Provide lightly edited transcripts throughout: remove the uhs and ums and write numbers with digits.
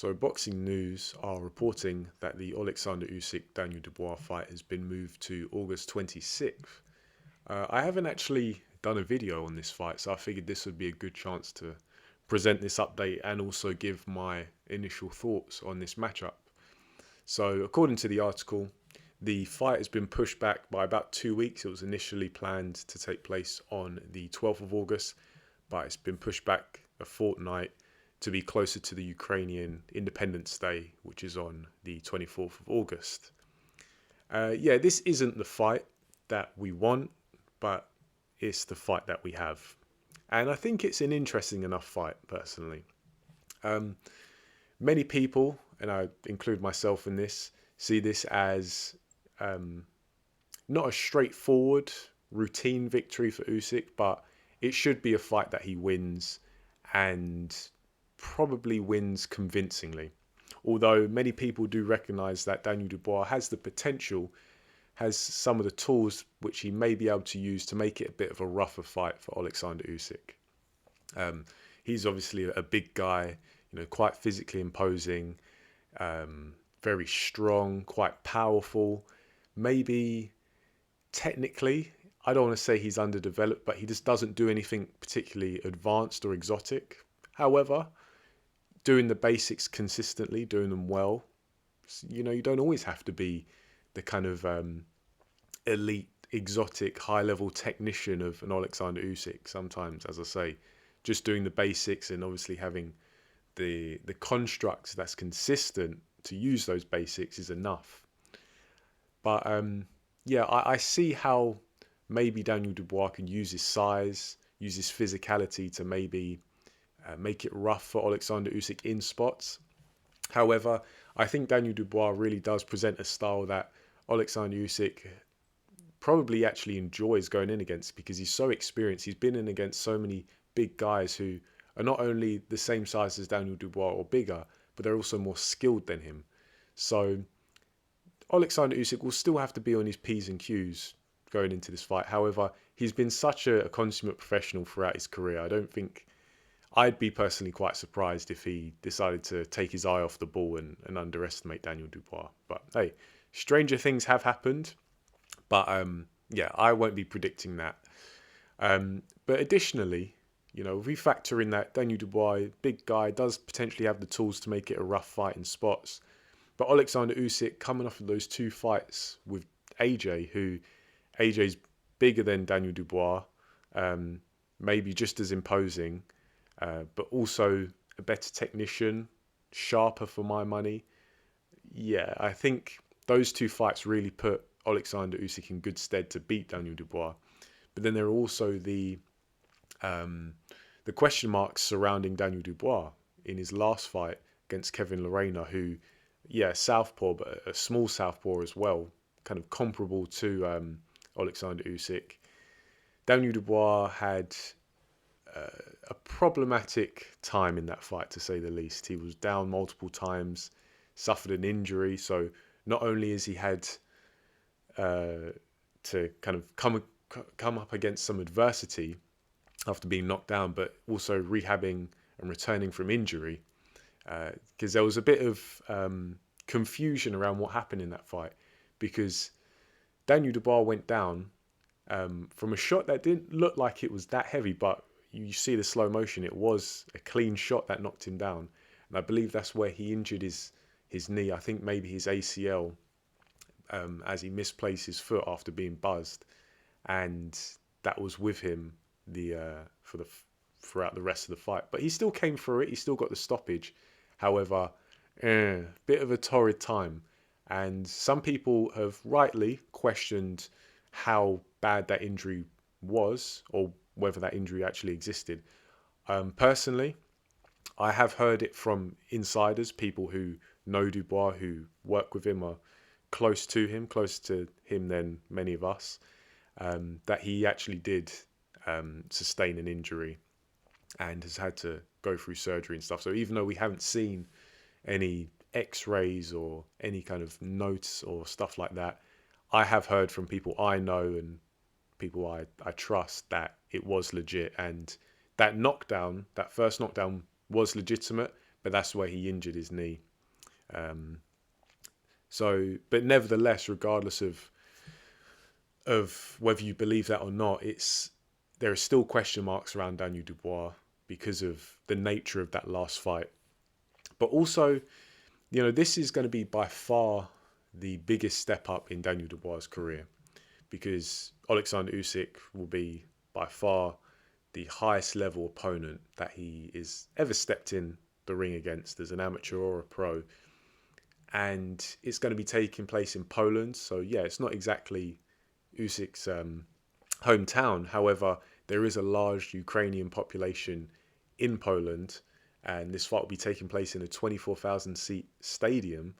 So Boxing News are reporting that the Oleksandr Usyk Daniel Dubois fight has been moved to August 26th. I haven't actually done a video on this fight, so I figured this would be a good chance to present this update and also give my initial thoughts on this matchup. So according to the article, the fight has been pushed back by about 2 weeks. It was initially planned to take place on the 12th of August, but it's been pushed back a fortnight to be closer to the Ukrainian Independence Day, which is on the 24th of August. This isn't the fight that we want, but it's the fight that we have. And I think it's an interesting enough fight, personally. Um, Many people, and I include myself in this, see this as not a straightforward routine victory for Usyk, but it should be a fight that he wins and probably wins convincingly. Although many people do recognise that Daniel Dubois has the potential, has some of the tools which he may be able to use to make it a bit of a rougher fight for Oleksandr Usyk. Um, he's obviously a big guy, quite physically imposing, very strong, quite powerful. Maybe technically, I don't want to say he's underdeveloped, but he just doesn't do anything particularly advanced or exotic. However, doing the basics consistently, doing them well, you don't always have to be the kind of elite, exotic, high-level technician of an Oleksandr Usyk. Sometimes, as I say, just doing the basics and obviously having the constructs that's consistent to use those basics is enough. But I see how maybe Daniel Dubois can use his size, use his physicality to maybe make it rough for Oleksandr Usyk in spots. However, I think Daniel Dubois really does present a style that Oleksandr Usyk probably actually enjoys going in against because he's so experienced. He's been in against so many big guys who are not only the same size as Daniel Dubois or bigger, but they're also more skilled than him. So Oleksandr Usyk will still have to be on his P's and Q's going into this fight. However, he's been such a consummate professional throughout his career. I don't think I'd be personally quite surprised if he decided to take his eye off the ball and underestimate Daniel Dubois. But hey, stranger things have happened. But I won't be predicting that. But additionally, if we factor in that Daniel Dubois, big guy, does potentially have the tools to make it a rough fight in spots. But Oleksandr Usyk coming off of those two fights with AJ, who AJ's bigger than Daniel Dubois, maybe just as imposing, but also a better technician, sharper for my money. Yeah, I think those two fights really put Oleksandr Usyk in good stead to beat Daniel Dubois. But then there are also the question marks surrounding Daniel Dubois in his last fight against Kevin Lerena, who, southpaw, but a small southpaw as well, kind of comparable to Oleksandr Usyk. Daniel Dubois had a problematic time in that fight, to say the least. He was down multiple times, suffered an injury, so not only has he had to kind of come up against some adversity after being knocked down, but also rehabbing and returning from injury, because there was a bit of confusion around what happened in that fight, because Daniel Dubois went down from a shot that didn't look like it was that heavy, but you see the slow motion, it was a clean shot that knocked him down. And I believe that's where he injured his knee, I think maybe his ACL, as he misplaced his foot after being buzzed. And that was with him throughout the rest of the fight. But he still came through it, he still got the stoppage. However, bit of a torrid time. And some people have rightly questioned how bad that injury was, or whether that injury actually existed. Personally, I have heard it from insiders, people who know Dubois, who work with him, are close to him than many of us, that he actually did sustain an injury and has had to go through surgery and stuff. So even though we haven't seen any x-rays or any kind of notes or stuff like that, I have heard from people I know and people I trust that it was legit, and that knockdown, that first knockdown, was legitimate, but that's where he injured his knee. But nevertheless, regardless of whether you believe that or not, there are still question marks around Daniel Dubois because of the nature of that last fight. But also, this is going to be by far the biggest step up in Daniel Dubois' career, because Oleksandr Usyk will be by far the highest level opponent that he is ever stepped in the ring against as an amateur or a pro. And it's going to be taking place in Poland. So yeah, it's not exactly Usyk's hometown. However, there is a large Ukrainian population in Poland, and this fight will be taking place in a 24,000 seat stadium.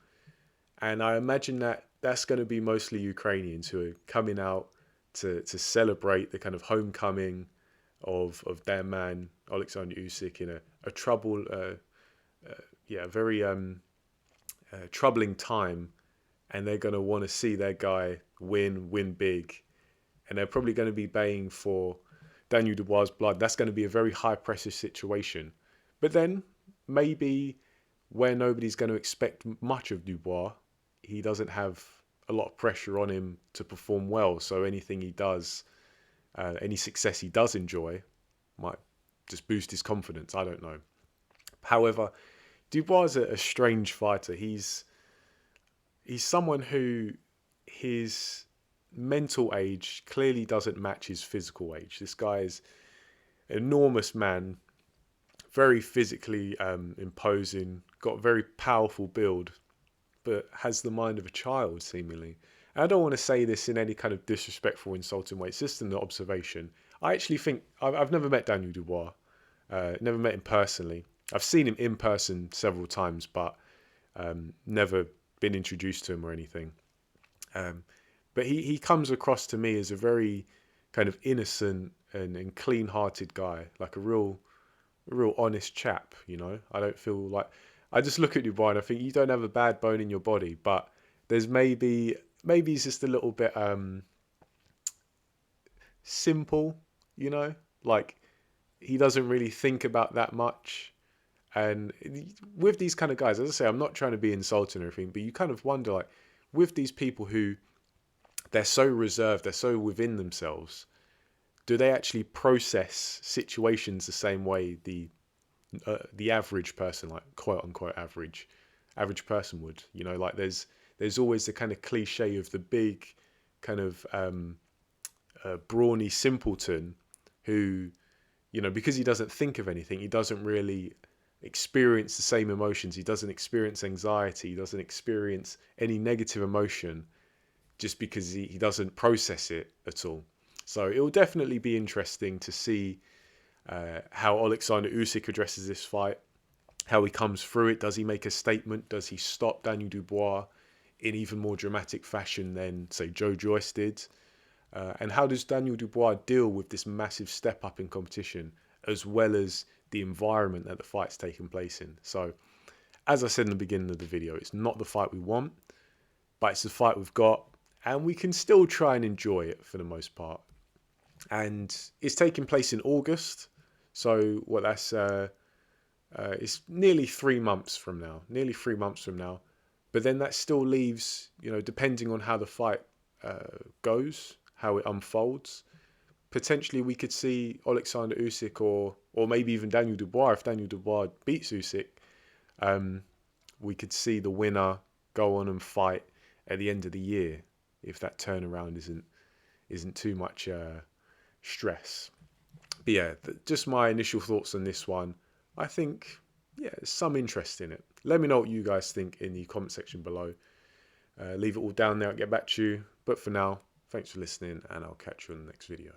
And I imagine that that's going to be mostly Ukrainians who are coming out to celebrate the kind of homecoming of their man Oleksandr Usyk in a very troubling time, and they're going to want to see their guy win big, and they're probably going to be baying for Daniel Dubois' blood. That's going to be a very high pressure situation. But then maybe where nobody's going to expect much of Dubois, he doesn't have a lot of pressure on him to perform well. So anything he does, any success he does enjoy, might just boost his confidence. I don't know. However, Dubois is a strange fighter. He's someone who his mental age clearly doesn't match his physical age. This guy is an enormous man, very physically imposing, got a very powerful build, but has the mind of a child, seemingly. And I don't want to say this in any kind of disrespectful, insulting way. It's just an observation. I actually think I've never met Daniel Dubois, never met him personally. I've seen him in person several times, but never been introduced to him or anything. But he comes across to me as a very kind of innocent and clean-hearted guy, like a real honest chap. I don't feel like, I just look at Dubois and I think you don't have a bad bone in your body, but there's maybe he's just a little bit simple, like he doesn't really think about that much. And with these kind of guys, as I say, I'm not trying to be insulting or anything, but you kind of wonder, like, with these people who they're so reserved, they're so within themselves, do they actually process situations the same way the average person, like quote unquote average person would? Like there's always the kind of cliche of the big kind of brawny simpleton who, because he doesn't think of anything, he doesn't really experience the same emotions, he doesn't experience anxiety, he doesn't experience any negative emotion, just because he doesn't process it at all. So it will definitely be interesting to see how Oleksandr Usyk addresses this fight, how he comes through it. Does he make a statement? Does he stop Daniel Dubois in even more dramatic fashion than, say, Joe Joyce did? And how does Daniel Dubois deal with this massive step up in competition, as well as the environment that the fight's taking place in? So, as I said in the beginning of the video, it's not the fight we want, but it's the fight we've got, and we can still try and enjoy it for the most part. And it's taking place in August, so it's nearly 3 months from now. But then that still leaves, depending on how the fight goes, how it unfolds, potentially we could see Oleksandr Usyk or maybe even Daniel Dubois. If Daniel Dubois beats Usyk, we could see the winner go on and fight at the end of the year, if that turnaround isn't too much stress. But yeah, just my initial thoughts on this one. I think, there's some interest in it. Let me know what you guys think in the comment section below. Leave it all down there, I'll get back to you. But for now, thanks for listening, and I'll catch you in the next video.